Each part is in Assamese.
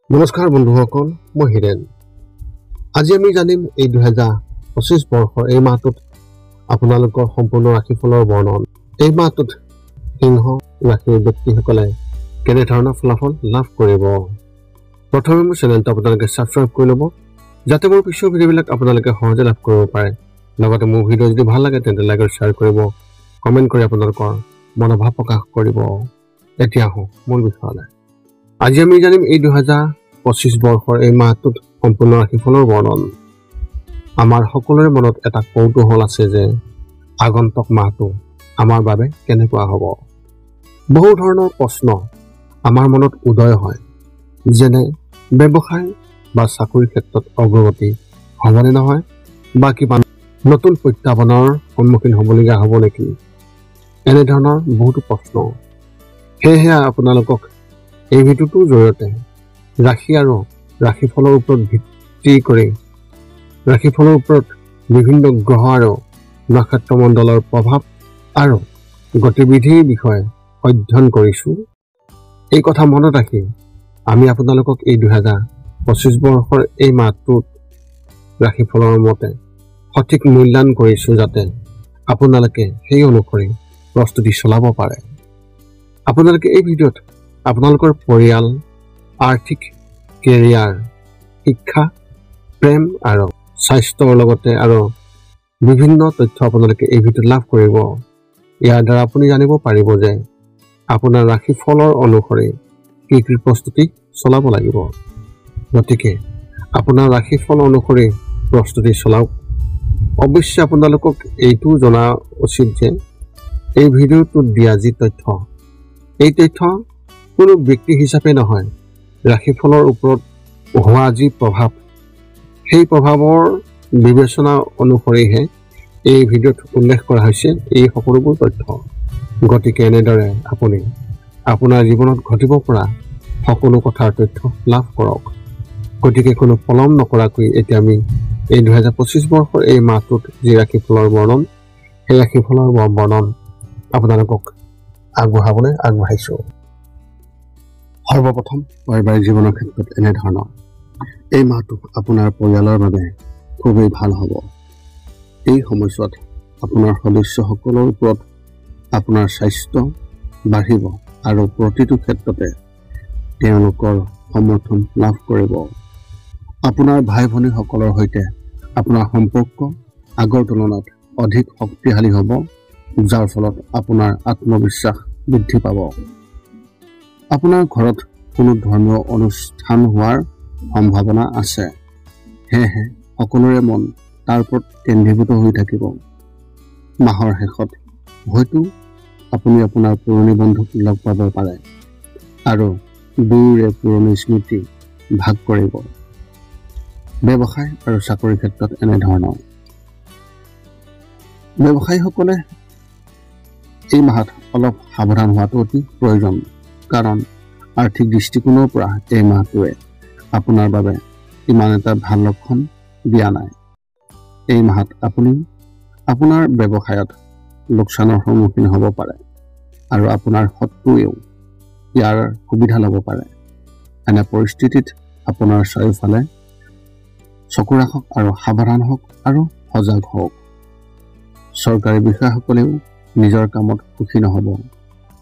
নমস্কাৰ বন্ধুসকল, মই হিৰেন। আজি আমি জানিম এই 2025 বৰ্ষৰ এই মাহটোত আপোনালোকৰ সম্পূৰ্ণ ৰাশিফলৰ বৰ্ণন। এই মাহটোত সিংহ ৰাশিৰ ব্যক্তিসকলে কেনেধৰণৰ ফলাফল লাভ কৰিব। প্ৰথমে মোৰ চেনেলটো আপোনালোকে ছাবস্ক্ৰাইব কৰি ল'ব, যাতে মোৰ পিছৰ ভিডিঅ'বিলাক আপোনালোকে সহজে লাভ কৰিব পাৰে। লগতে মোৰ ভিডিঅ' যদি ভাল লাগে তেন্তে লাইক আৰু শ্বেয়াৰ কৰিব, কমেণ্ট কৰি আপোনালোকৰ মনোভাৱ প্ৰকাশ কৰিব। এতিয়া আহোঁ মূল বিষয়লৈ। আজি আমি জানিম এই 2025 বৰ্ষৰ এই মাহটোত সম্পূৰ্ণ ৰাশিফলৰ বৰ্ণন। আমাৰ সকলোৰে মনত এটা কৌতূহল আছে যে আগন্তুক মাহটো আমাৰ বাবে কেনেকুৱা হ'ব। বহু ধৰণৰ প্ৰশ্ন আমাৰ মনত উদয় হয়, যেনে ব্যৱসায় বা চাকৰিৰ ক্ষেত্ৰত অগ্ৰগতি হ'বনে নহয়, বা কিবা নতুন প্ৰত্যাহ্বানৰ সন্মুখীন হ'বলগীয়া হ'ব নেকি, এনেধৰণৰ বহুতো প্ৰশ্ন। সেয়েহে আপোনালোকক এই ভিডিঅ'টোৰ জৰিয়তে ৰাশি আৰু ৰাশিফলৰ ওপৰত ভিত্তি কৰি ৰাশিফলৰ ওপৰত বিভিন্ন গ্ৰহ আৰু নক্ষত্ৰমণ্ডলৰ প্ৰভাৱ আৰু গতিবিধিৰ বিষয়ে অধ্যয়ন কৰিছোঁ। এই কথা মনত ৰাখি আমি আপোনালোকক এই 2025 বৰ্ষৰ এই মাহটোত ৰাশিফলৰ মতে সঠিক মূল্যায়ন কৰিছোঁ, যাতে আপোনালোকে সেই অনুসৰি প্ৰস্তুতি চলাব পাৰে। আপোনালোকে এই ভিডিঅ'ত আপোনালোকৰ পৰিয়াল, আৰ্থিক, কেৰিয়াৰ, শিক্ষা, প্ৰেম আৰু স্বাস্থ্যৰ লগতে আৰু বিভিন্ন তথ্য আপোনালোকে এই ভিডিঅ'ত লাভ কৰিব। ইয়াৰ দ্বাৰা আপুনি জানিব পাৰিব যে আপোনাৰ ৰাশিফলৰ অনুসৰি কি কি প্ৰস্তুতি চলাব লাগিব। গতিকে আপোনাৰ ৰাশিফল অনুসৰি প্ৰস্তুতি চলাওক। অৱশ্যে আপোনালোকক এইটো জনা উচিত যে এই ভিডিঅ'টোত দিয়া যি তথ্য, এই তথ্য কোনো ব্যক্তি হিচাপে নহয়, ৰাশিফলৰ ওপৰত হোৱা যি প্ৰভাৱ, সেই প্ৰভাৱৰ বিবেচনা অনুসৰিহে এই ভিডিঅ'ত উল্লেখ কৰা হৈছে এই সকলোবোৰ তথ্য। গতিকে এনেদৰে আপুনি আপোনাৰ জীৱনত ঘটিব পৰা সকলো কথাৰ তথ্য লাভ কৰক। গতিকে কোনো পলম নকৰাকৈ এতিয়া আমি এই 2025 বৰ্ষৰ এই মাহটোত যি ৰাশিফলৰ বৰ্ণন, সেই ৰাশিফলৰ বৰ্ণন আপোনালোকক আগবঢ়াবলৈ আগবাঢ়িছোঁ। সৰ্বপ্ৰথম পাৰিবাৰিক জীৱনৰ ক্ষেত্ৰত এনেধৰণৰ। এই মাহটো আপোনাৰ পৰিয়ালৰ বাবে খুবেই ভাল হ'ব। এই সময়ছোৱাত আপোনাৰ সদস্যসকলৰ ওপৰত আপোনাৰ স্বাস্থ্য বাঢ়িব আৰু প্ৰতিটো ক্ষেত্ৰতে তেওঁলোকৰ সমৰ্থন লাভ কৰিব। আপোনাৰ ভাই ভনীসকলৰ সৈতে আপোনাৰ সম্পৰ্ক আগৰ তুলনাত অধিক শক্তিশালী হ'ব, যাৰ ফলত আপোনাৰ আত্মবিশ্বাস বৃদ্ধি পাব। আপোনাৰ ঘৰত কোনো ধৰ্মীয় অনুষ্ঠান হোৱাৰ সম্ভাৱনা আছে, সেয়েহে সকলোৰে মন তাৰ ওপৰত কেন্দ্ৰীভূত হৈ থাকিব। মাহৰ শেষত হয়তো আপুনি আপোনাৰ পুৰণি বন্ধুক লগ পাব পাৰে আৰু দুয়োৰে পুৰণি স্মৃতি ভাগ কৰিব। ব্যৱসায় আৰু চাকৰিৰ ক্ষেত্ৰত এনেধৰণৰ। ব্যৱসায়ীসকলে এই মাহত অলপ সাৱধান হোৱাটো অতি প্ৰয়োজন, কাৰণ আৰ্থিক দৃষ্টিকোণৰ পৰা এই মাহটোৱে আপোনাৰ বাবে ইমান এটা ভাল লক্ষণ দিয়া নাই। এই মাহত আপুনি আপোনাৰ ব্যৱসায়ত লোকচানৰ সন্মুখীন হ'ব পাৰে আৰু আপোনাৰ শত্ৰুৱেও ইয়াৰ সুবিধা ল'ব পাৰে। এনে পৰিস্থিতিত আপোনাৰ চাৰিওফালে চকু ৰাখক আৰু সাৱধান হওক আৰু সজাগ হওক। চৰকাৰী বিষয়াসকলেও নিজৰ কামত সুখী নহ'ব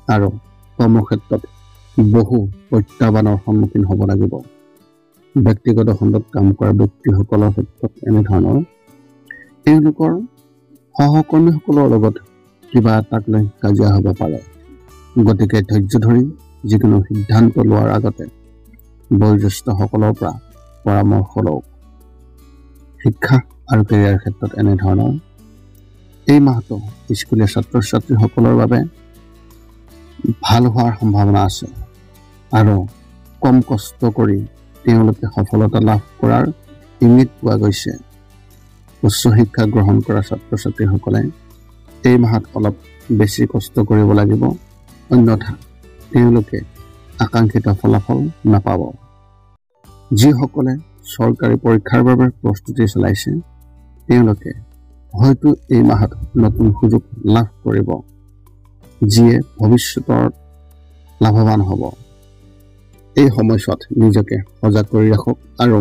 আৰু কৰ্মক্ষেত্ৰত বহু প্ৰত্যাহ্বানৰ সন্মুখীন হ'ব লাগিব। ব্যক্তিগত খণ্ডত কাম কৰা ব্যক্তিসকলৰ ক্ষেত্ৰত এনেধৰণৰ। তেওঁলোকৰ সহকৰ্মীসকলৰ লগত কিবা এটাক লৈ কাজিয়া হ'ব পাৰে। গতিকে ধৈৰ্য ধৰি যিকোনো সিদ্ধান্ত লোৱাৰ আগতে বয়োজ্যেষ্ঠসকলৰ পৰা পৰামৰ্শ লওক। শিক্ষা আৰু কেৰিয়াৰ ক্ষেত্ৰত এনেধৰণৰ। এই মাহটো স্কুলীয়া ছাত্ৰ ছাত্ৰীসকলৰ বাবে ভাল হোৱাৰ সম্ভাৱনা আছে আৰু কম কষ্ট কৰি তেওঁলোকে সফলতা লাভ কৰাৰ ইংগিত পোৱা গৈছে। উচ্চ শিক্ষা গ্ৰহণ কৰা ছাত্ৰ ছাত্ৰীসকলে এই মাহত অলপ বেছি কষ্ট কৰিব লাগিব, অন্যথা তেওঁলোকে আকাংক্ষিত ফলাফল নাপাব। যিসকলে চৰকাৰী পৰীক্ষাৰ বাবে প্ৰস্তুতি চলাইছে, তেওঁলোকে হয়তো এই মাহত নতুন সুযোগ লাভ কৰিব, যিয়ে ভৱিষ্যতৰ লাভৱান হ'ব। এই সময়ছোৱাত নিজকে সজাগ কৰি ৰাখক আৰু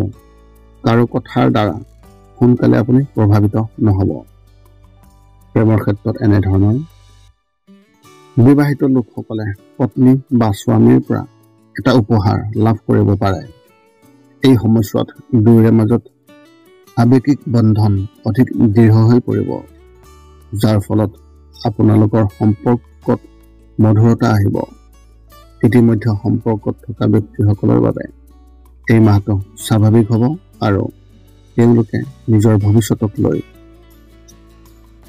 কাৰো কথাৰ দ্বাৰা সোনকালে আপুনি প্ৰভাৱিত নহ'ব। প্ৰেমৰ ক্ষেত্ৰত এনেধৰণৰ বিবাহিত লোকসকলে পত্নী বা স্বামীৰ পৰা এটা উপহাৰ লাভ কৰিব পাৰে। এই সময়ছোৱাত দুয়োৰে মাজত আৱেগিক বন্ধন অধিক দৃঢ় হৈ পৰিব, যাৰ ফলত আপোনালোকৰ সম্পৰ্কত মধুৰতা আহিব। ইতিমধ্যে সম্পৰ্কত থকা ব্যক্তিসকলৰ বাবে এই মাহটো স্বাভাৱিক হ'ব আৰু তেওঁলোকে নিজৰ ভৱিষ্যতক লৈ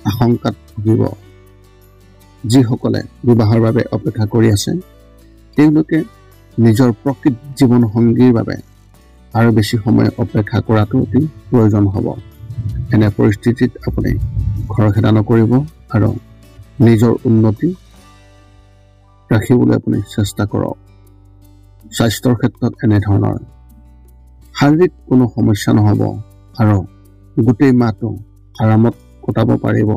আশংকাত ভুগিব। যিসকলে বিবাহৰ বাবে অপেক্ষা কৰি আছে তেওঁলোকে নিজৰ প্ৰকৃত জীৱনসংগীৰ বাবে আৰু বেছি সময় অপেক্ষা কৰাটো অতি প্ৰয়োজন হ'ব। এনে পৰিস্থিতিত আপুনি খৰখেদা নকৰিব আৰু নিজৰ উন্নতি ৰাখিবলৈ আপুনি চেষ্টা কৰক। স্বাস্থ্যৰ ক্ষেত্ৰত এনেধৰণৰ শাৰীৰিক কোনো সমস্যা নহ'ব আৰু গোটেই মাহটো আৰামত কটাব পাৰিব।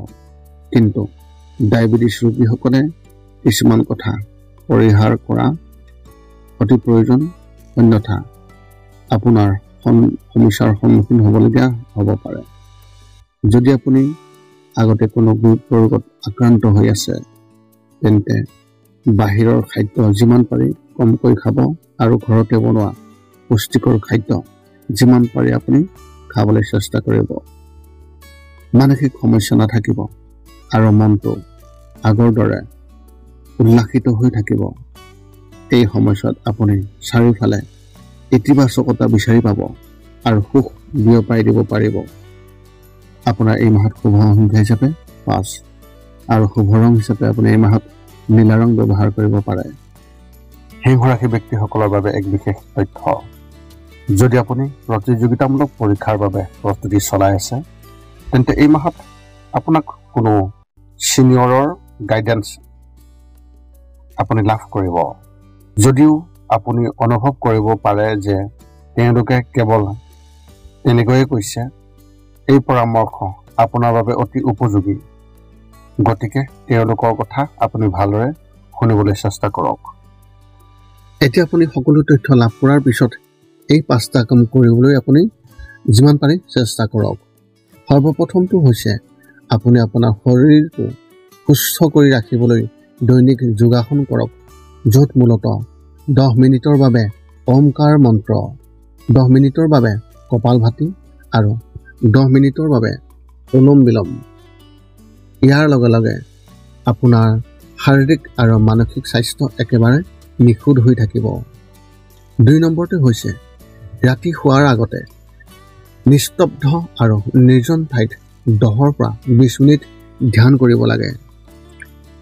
কিন্তু ডায়েবেটিছ ৰোগীসকলে কিছুমান কথা পৰিহাৰ কৰা অতি প্ৰয়োজন, অন্যথা আপোনাৰ সমস্যাৰ সন্মুখীন হ'বলগীয়া হ'ব পাৰে। যদি আপুনি আগতে কোনো গুৰুতৰ ৰোগত আক্ৰান্ত হৈ আছে তেন্তে বাহিৰৰ খাদ্য যিমান পাৰি কমকৈ খাব আৰু ঘৰতে বনোৱা পুষ্টিকৰ খাদ্য যিমান পাৰি আপুনি খাবলৈ চেষ্টা কৰিব। মানসিক সমস্যা নাথাকিব আৰু মনটো আগৰ দৰে উল্লাসিত হৈ থাকিব। এই সময়ছোৱাত আপুনি চাৰিওফালে ইতিবাচকতা বিচাৰি পাব আৰু সুখ বিয়পাই দিব পাৰিব। আপোনাৰ এই মাহত শুভ সংখ্যা হিচাপে 5 আৰু শুভ ৰং হিচাপে আপুনি এই মাহত নীলা ৰং ব্যৱহাৰ কৰিব পাৰে। সিংহ ৰাশি ব্যক্তিসকলৰ বাবে এক বিশেষ তথ্য। যদি আপুনি প্ৰতিযোগিতামূলক পৰীক্ষাৰ বাবে প্ৰস্তুতি চলাই আছে তেন্তে এই মাহত আপোনাক কোনো ছিনিয়ৰৰ গাইডেন্স আপুনি লাভ কৰিব। যদিও আপুনি অনুভৱ কৰিব পাৰে যে তেওঁলোকে কেৱল তেনেকৈয়ে কৈছে, এই পৰামৰ্শ আপোনাৰ বাবে অতি উপযোগী। গতিকে তেওঁলোকৰ কথা আপুনি ভালদৰে শুনিবলৈ চেষ্টা কৰক। এতিয়া আপুনি সকলো তথ্য লাভ কৰাৰ পিছত এই 5টা কাম কৰিবলৈ আপুনি যিমান পাৰি চেষ্টা কৰক। সৰ্বপ্ৰথমটো হৈছে আপুনি আপোনাৰ শৰীৰটো সুস্থ কৰি ৰাখিবলৈ দৈনিক যোগাসন কৰক, য'ত মূলতঃ 10 মিনিটৰ বাবে ওমকাৰ মন্ত্ৰ, 10 মিনিটৰ বাবে কপালভাতি আৰু 10 মিনিটৰ বাবে অনুলোম বিলোম। ইয়াৰ লগে লগে আপোনাৰ শাৰীৰিক আৰু মানসিক স্বাস্থ্য একেবাৰে নিখুঁত হৈ থাকিব। 2 নম্বৰটো হৈছে ৰাতি শোৱাৰ আগতে নিস্তব্ধ আৰু নিৰ্জন ঠাইত 10 পৰা 20 মিনিট ধ্যান কৰিব লাগে।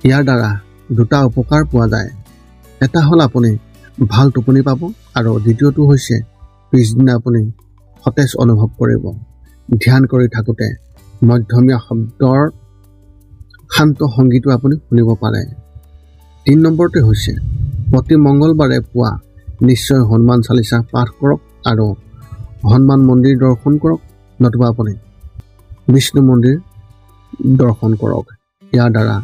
ইয়াৰ দ্বাৰা 2টা উপকাৰ পোৱা যায়। এটা হ'ল আপুনি ভাল টোপনি পাব আৰু দ্বিতীয়টো হৈছে পিছদিনা আপুনি সতেজ অনুভৱ কৰিব। ধ্যান কৰি থাকোঁতে মধ্যমীয়া শব্দৰ শান্ত সংগীতো আপুনি শুনিব পাৰে। 3 নম্বৰটো হৈছে প্ৰতি মংগলবাৰে পুৱা নিশ্চয় হনুমান চালিচা পাঠ কৰক আৰু হনুমান মন্দিৰ দৰ্শন কৰক, নতুবা আপুনি বিষ্ণু মন্দিৰ দৰ্শন কৰক। ইয়াৰ দ্বাৰা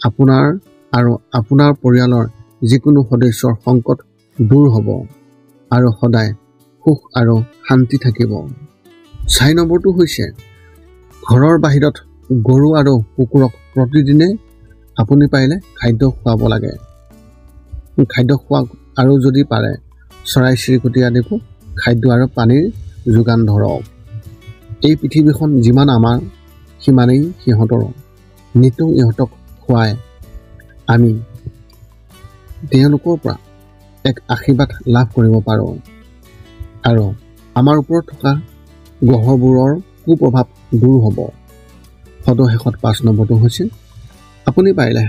আপোনাৰ আৰু আপোনাৰ পৰিয়ালৰ যিকোনো সদস্যৰ সংকট দূৰ হ'ব আৰু সদায় সুখ আৰু শান্তি থাকিব। 4 নম্বৰটো হৈছে ঘৰৰ বাহিৰত গৰু আৰু কুকুৰক প্ৰতিদিনে আপুনি পাৰিলে খাদ্য খুৱাব লাগে। খাদ্য খোৱা আৰু যদি পাৰে চৰাই চিৰিকটি আদিকো খাদ্য আৰু পানীৰ যোগান ধৰক। এই পৃথিৱীখন যিমান আমাৰ সিমানেই সিহঁতৰো। নিতৌ ইহঁতক খুৱাই আমি তেওঁলোকৰ পৰা এক আশীৰ্বাদ লাভ কৰিব পাৰোঁ আৰু আমাৰ ওপৰত থকা গ্ৰহবোৰৰ কুপ্ৰভাৱ দূৰ হ'ব। সদশেষত 5 নম্বৰটো হৈছে আপুনি পাৰিলে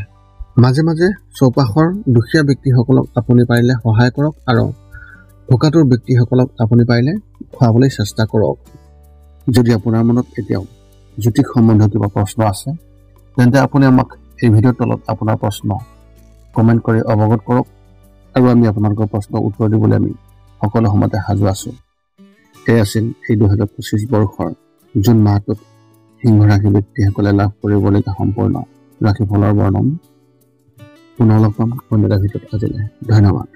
মাজে মাজে চৌপাশৰ দুখীয়া ব্যক্তিসকলক আপুনি পাৰিলে সহায় কৰক আৰু ভোকাতুৰ ব্যক্তিসকলক আপুনি পাৰিলে খুৱাবলৈ চেষ্টা কৰক। যদি আপোনাৰ মনত এতিয়াও জ্যোতিষ সম্বন্ধীয় কিবা প্ৰশ্ন আছে তেন্তে আপুনি আমাক এই ভিডিঅ'ৰ তলত আপোনাৰ প্ৰশ্ন কমেণ্ট কৰি অৱগত কৰক আৰু আমি আপোনালোকৰ প্ৰশ্নৰ উত্তৰ দিবলৈ আমি সকলো সময়তে সাজু আছোঁ। এই আছিল এই 2025 বৰ্ষৰ জুন মাহটোত সিংহ ৰাশি ব্যক্তিসকলে লাভ কৰিবলগীয়া সম্পূৰ্ণ ৰাশিফলৰ বৰ্ণন। পুনৰ লগ পাম অন্য এটা ভিডিঅ'ত আজিলৈ। ধন্যবাদ।